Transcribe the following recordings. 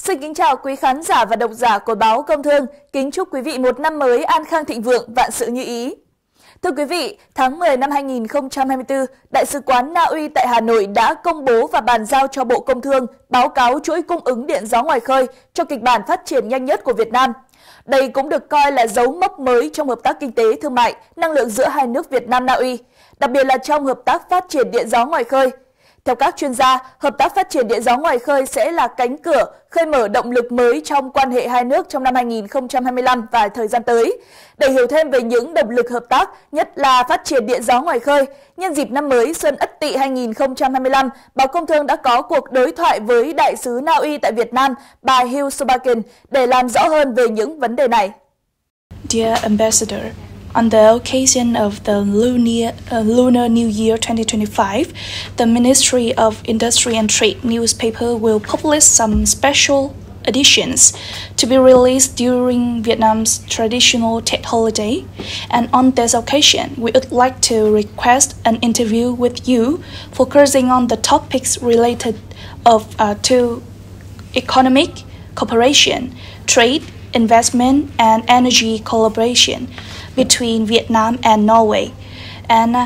Xin kính chào quý khán giả và độc giả của Báo Công Thương. Kính chúc quý vị một năm mới an khang thịnh vượng, vạn sự như ý. Thưa quý vị, tháng 10 năm 2024, Đại sứ quán Na Uy tại Hà Nội đã công bố và bàn giao cho Bộ Công Thương báo cáo chuỗi cung ứng điện gió ngoài khơi cho kịch bản phát triển nhanh nhất của Việt Nam. Đây cũng được coi là dấu mốc mới trong hợp tác kinh tế, thương mại, năng lượng giữa hai nước Việt Nam-Na Uy, đặc biệt là trong hợp tác phát triển điện gió ngoài khơi. Theo các chuyên gia, hợp tác phát triển điện gió ngoài khơi sẽ là cánh cửa khơi mở động lực mới trong quan hệ hai nước trong năm 2025 và thời gian tới. Để hiểu thêm về những động lực hợp tác, nhất là phát triển điện gió ngoài khơi, nhân dịp năm mới Xuân Ất Tỵ 2025, Báo Công Thương đã có cuộc đối thoại với Đại sứ Na Uy tại Việt Nam, bà Hugh Sobakin, để làm rõ hơn về những vấn đề này. Dear Ambassador, on the occasion of the Lunar New Year 2025, the Ministry of Industry and Trade newspaper will publish some special editions to be released during Vietnam's traditional Tết holiday. And on this occasion, we would like to request an interview with you, focusing on the topics related to economic cooperation, trade, investment, and energy collaboration between Vietnam and Norway. And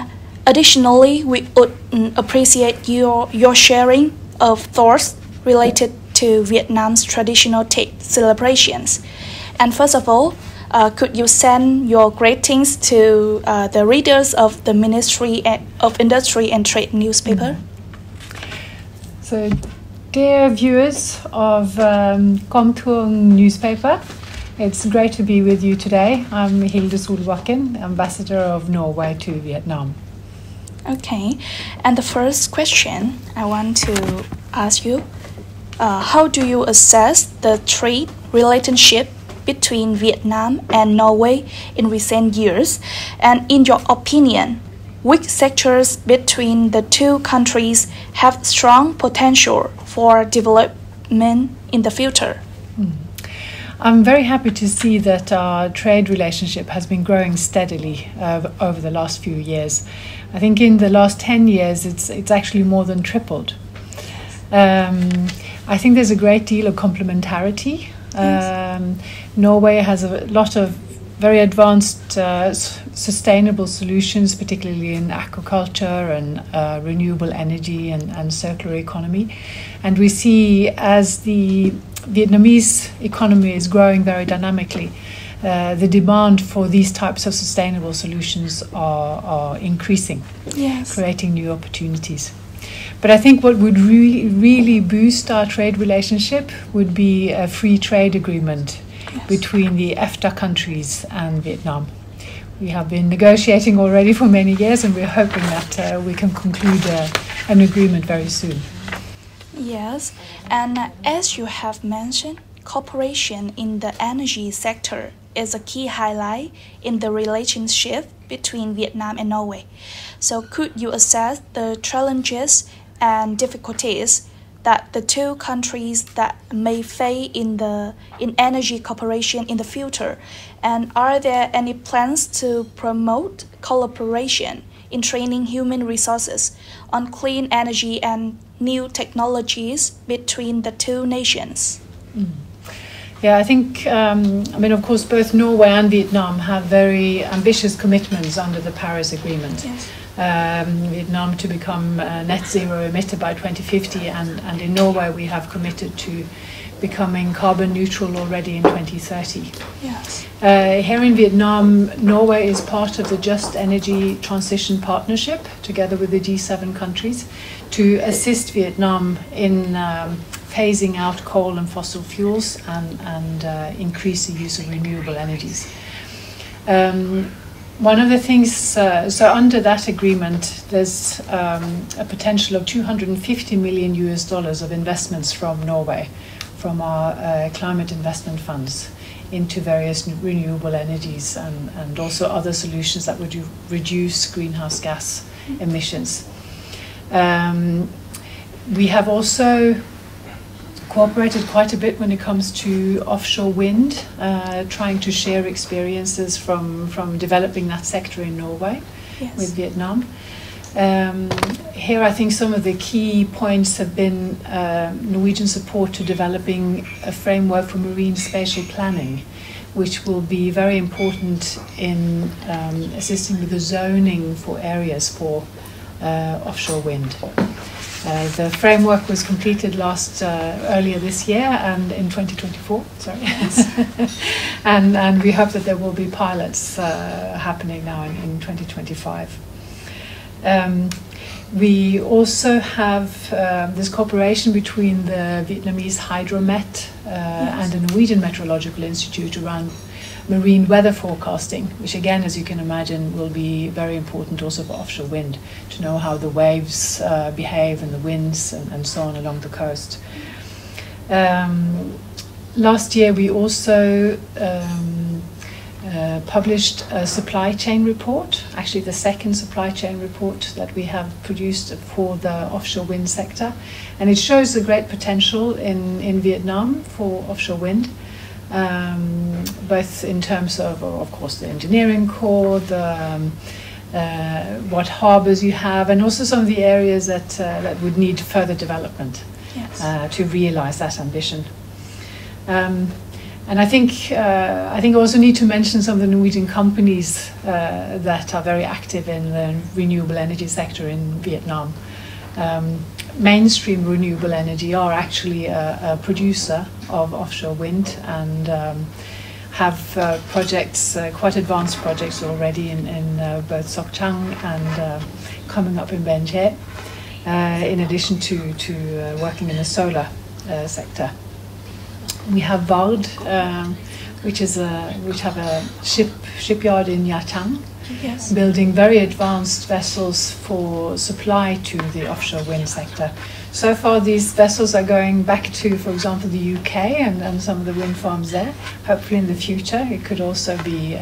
additionally, we would appreciate your sharing of thoughts related to Vietnam's traditional Tết celebrations. And first of all, could you send your greetings to the readers of the Ministry of Industry and Trade newspaper? So, dear viewers of Công Thương newspaper, it's great to be with you today. I'm Hilde Solbakken, Ambassador of Norway to Vietnam. Okay, and the first question I want to ask you, how do you assess the trade relationship between Vietnam and Norway in recent years? And in your opinion, which sectors between the two countries have strong potential for development in the future? I'm very happy to see that our trade relationship has been growing steadily over the last few years. I think in the last 10 years it's actually more than tripled. I think there's a great deal of complementarity. Norway has a lot of very advanced sustainable solutions, particularly in aquaculture and renewable energy and circular economy. And we see, as the Vietnamese economy is growing very dynamically, the demand for these types of sustainable solutions are increasing, creating new opportunities. But I think what would really boost our trade relationship would be a free trade agreement between the EFTA countries and Vietnam. We have been negotiating already for many years, and we're hoping that we can conclude an agreement very soon. Yes, and as you have mentioned, cooperation in the energy sector is a key highlight in the relationship between Vietnam and Norway. So could you assess the challenges and difficulties that the two countries that may face in energy cooperation in the future? And are there any plans to promote collaboration in training human resources on clean energy and new technologies between the two nations? Yeah, I think, of course, both Norway and Vietnam have very ambitious commitments under the Paris Agreement. Yes. Vietnam to become net zero emitter by 2050, and in Norway we have committed to becoming carbon neutral already in 2030. Yes. Here in Vietnam, Norway is part of the Just Energy Transition Partnership, together with the G7 countries, to assist Vietnam in phasing out coal and fossil fuels and increase the use of renewable energies. One of the things, so under that agreement, there's a potential of $250 million of investments from Norway, from our climate investment funds, into various renewable energies and also other solutions that would reduce greenhouse gas emissions. We have also cooperated quite a bit when it comes to offshore wind, trying to share experiences from developing that sector in Norway with Vietnam. Here I think some of the key points have been Norwegian support to developing a framework for marine spatial planning, which will be very important in assisting with the zoning for areas for offshore wind. The framework was completed earlier this year and in 2024, sorry. and we hope that there will be pilots happening now in 2025. We also have this cooperation between the Vietnamese Hydromet and the Norwegian Meteorological Institute around marine weather forecasting, which again, as you can imagine, will be very important also for offshore wind, to know how the waves behave and the winds and so on along the coast. Last year we also published a supply chain report, actually the second supply chain report that we have produced for the offshore wind sector, and it shows the great potential in Vietnam for offshore wind. Both in terms of course, the engineering core, what harbours you have, and also some of the areas that would need further development to realise that ambition. And I think also need to mention some of the Norwegian companies that are very active in the renewable energy sector in Vietnam. Mainstream Renewable Energy are actually a producer of offshore wind and have projects, quite advanced projects already in both Sok Chang and coming up in Ben Che, in addition to working in the solar sector. We have Vard, which have a shipyard in Nha Trang. Yes. Building very advanced vessels for supply to the offshore wind sector. So far these vessels are going back to, for example, the UK and some of the wind farms there. Hopefully in the future it could also be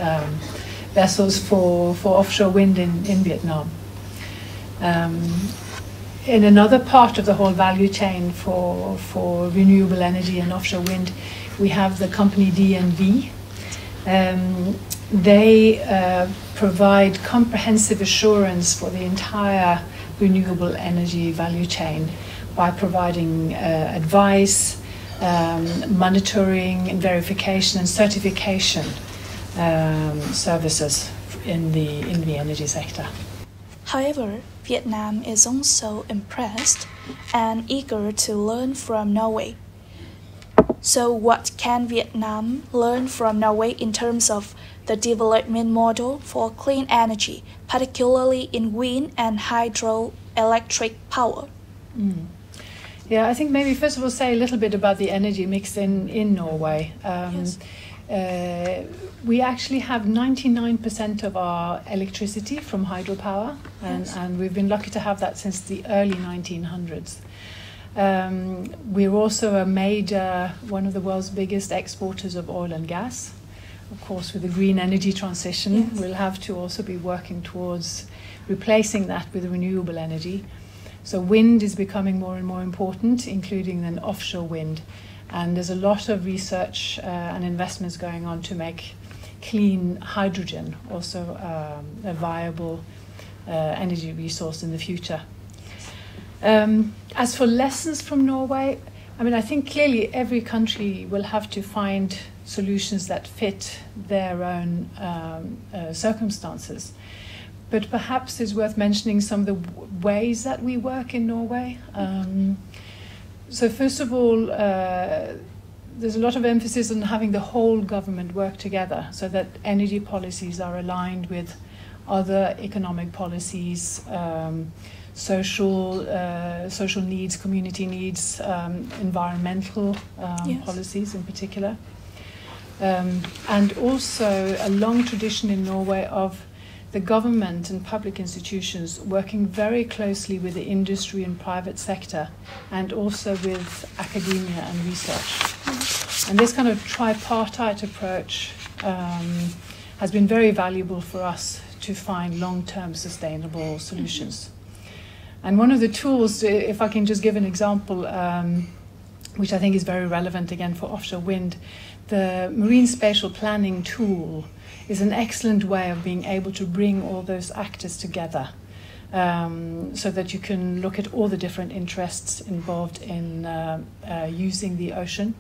vessels for offshore wind in Vietnam. In another part of the whole value chain for renewable energy and offshore wind, we have the company DNV. They provide comprehensive assurance for the entire renewable energy value chain by providing advice, monitoring and verification and certification services in the energy sector. However, Vietnam is also impressed and eager to learn from Norway. So what can Vietnam learn from Norway in terms of the development model for clean energy, particularly in wind and hydroelectric power? Yeah, I think maybe first of all say a little bit about the energy mix in Norway. Yes. We actually have 99% of our electricity from hydropower, and we've been lucky to have that since the early 1900s. We're also a major, one of the world's biggest exporters of oil and gas. Of course, with the green energy transition, we'll have to also be working towards replacing that with renewable energy. So wind is becoming more and more important, including then offshore wind. And there's a lot of research and investments going on to make clean hydrogen also a viable energy resource in the future. As for lessons from Norway, I mean, I think clearly every country will have to find solutions that fit their own circumstances. But perhaps it's worth mentioning some of the ways that we work in Norway. So first of all, there's a lot of emphasis on having the whole government work together so that energy policies are aligned with other economic policies, social needs, community needs, environmental policies in particular. And also a long tradition in Norway of the government and public institutions working very closely with the industry and private sector, and also with academia and research. And this kind of tripartite approach has been very valuable for us to find long-term sustainable solutions. And one of the tools, if I can just give an example, which I think is very relevant again for offshore wind, the marine spatial planning tool is an excellent way of being able to bring all those actors together. so that you can look at all the different interests involved in using the ocean,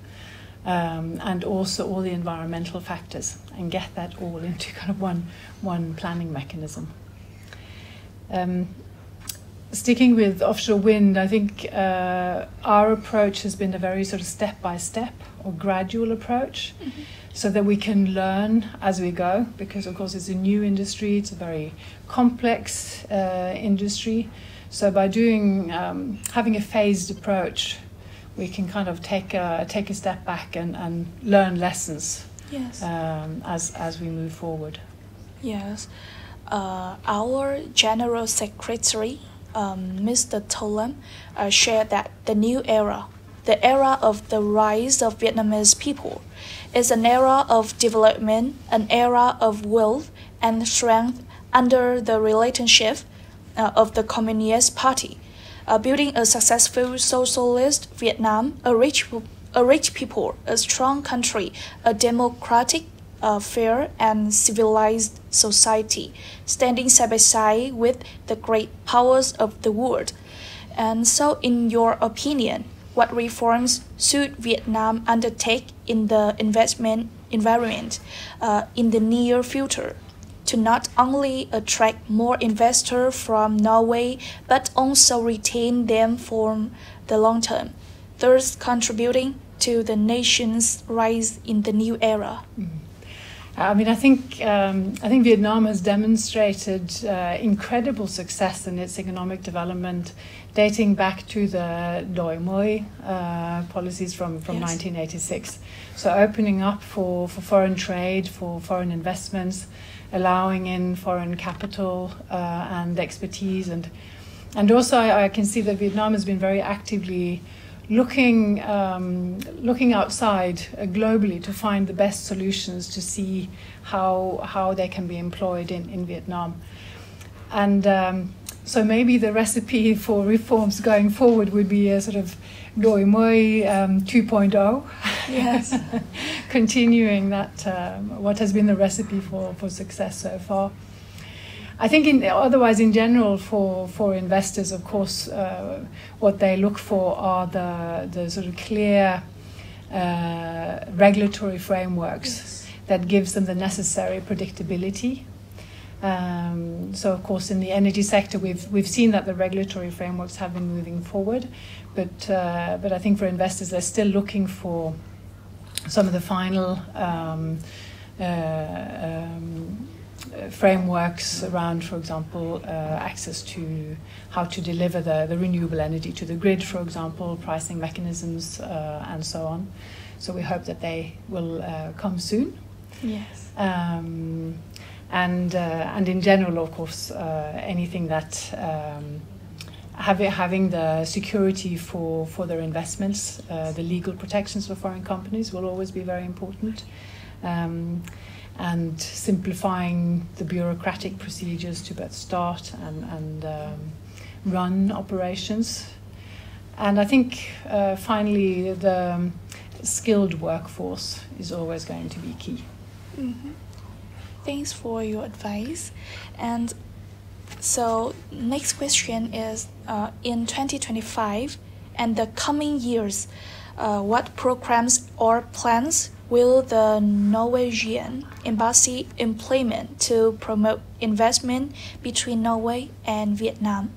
and also all the environmental factors, and get that all into kind of one planning mechanism. Sticking with offshore wind, I think our approach has been a very sort of step-by-step or gradual approach, so that we can learn as we go, because of course it's a new industry, it's a very complex industry. So by having a phased approach, we can kind of take a step back and learn lessons. Yes. As we move forward. Yes. Our General Secretary, Mr. Tolam, shared that the new era, the era of the rise of Vietnamese people, is an era of development, an era of wealth and strength under the relationship of the Communist Party, building a successful socialist Vietnam, a rich people, a strong country, a democratic, fair and civilized society, standing side by side with the great powers of the world. And so, in your opinion, what reforms should Vietnam undertake in the investment environment in the near future to not only attract more investors from Norway, but also retain them for the long term, thus contributing to the nation's rise in the new era? I mean, I think Vietnam has demonstrated incredible success in its economic development, dating back to the Doi Moi policies from Yes. 1986. So opening up for foreign trade, for foreign investments, allowing in foreign capital and expertise, and also I can see that Vietnam has been very actively looking outside globally to find the best solutions, to see how they can be employed in Vietnam. And so maybe the recipe for reforms going forward would be a sort of Doi Moi 2.0. Yes. Continuing that, what has been the recipe for success so far. I think otherwise in general for investors, of course, what they look for are the sort of clear regulatory frameworks. Yes. That gives them the necessary predictability. So of course in the energy sector we've seen that the regulatory frameworks have been moving forward, but I think for investors they're still looking for some of the final frameworks around, for example, access to how to deliver the renewable energy to the grid, for example, pricing mechanisms, and so on. So we hope that they will come soon. Yes. And in general, of course, anything that having the security for their investments, the legal protections for foreign companies will always be very important. And simplifying the bureaucratic procedures to both start and run operations. And I think finally the skilled workforce is always going to be key. Mm-hmm. Thanks for your advice. And so next question is, in 2025 and the coming years, what programs or plans will the Norwegian Embassy implement to promote investment between Norway and Vietnam,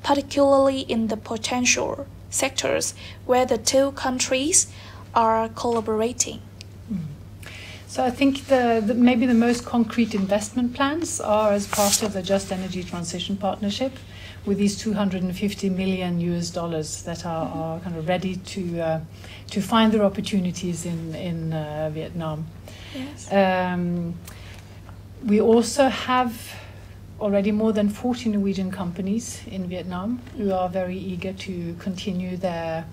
particularly in the potential sectors where the two countries are collaborating? So I think maybe the most concrete investment plans are as part of the Just Energy Transition Partnership, with these $250 million that are kind of ready to find their opportunities in Vietnam. Yes. We also have already more than 40 Norwegian companies in Vietnam who are very eager to continue their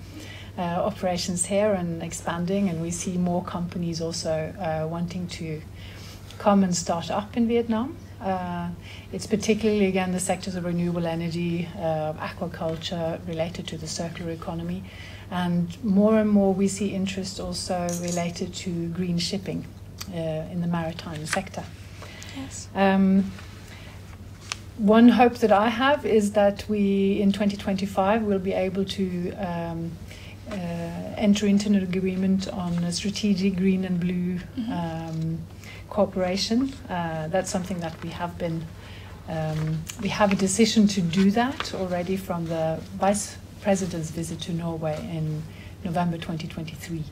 operations here and expanding, and we see more companies also wanting to come and start up in Vietnam. It's particularly, again, the sectors of renewable energy, aquaculture, related to the circular economy, and more we see interest also related to green shipping in the maritime sector. Yes. one hope that I have is that we, in 2025, will be able to enter into an agreement on a strategic green and blue cooperation. That's something that we have been. We have a decision to do that already from the Vice President's visit to Norway in November 2023.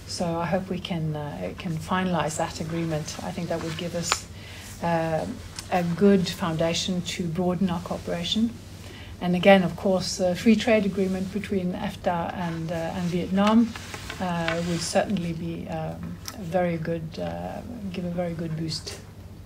So I hope we can finalize that agreement. I think that would give us a good foundation to broaden our cooperation. And again, of course, the free trade agreement between EFTA and Vietnam would certainly be very good, give a very good boost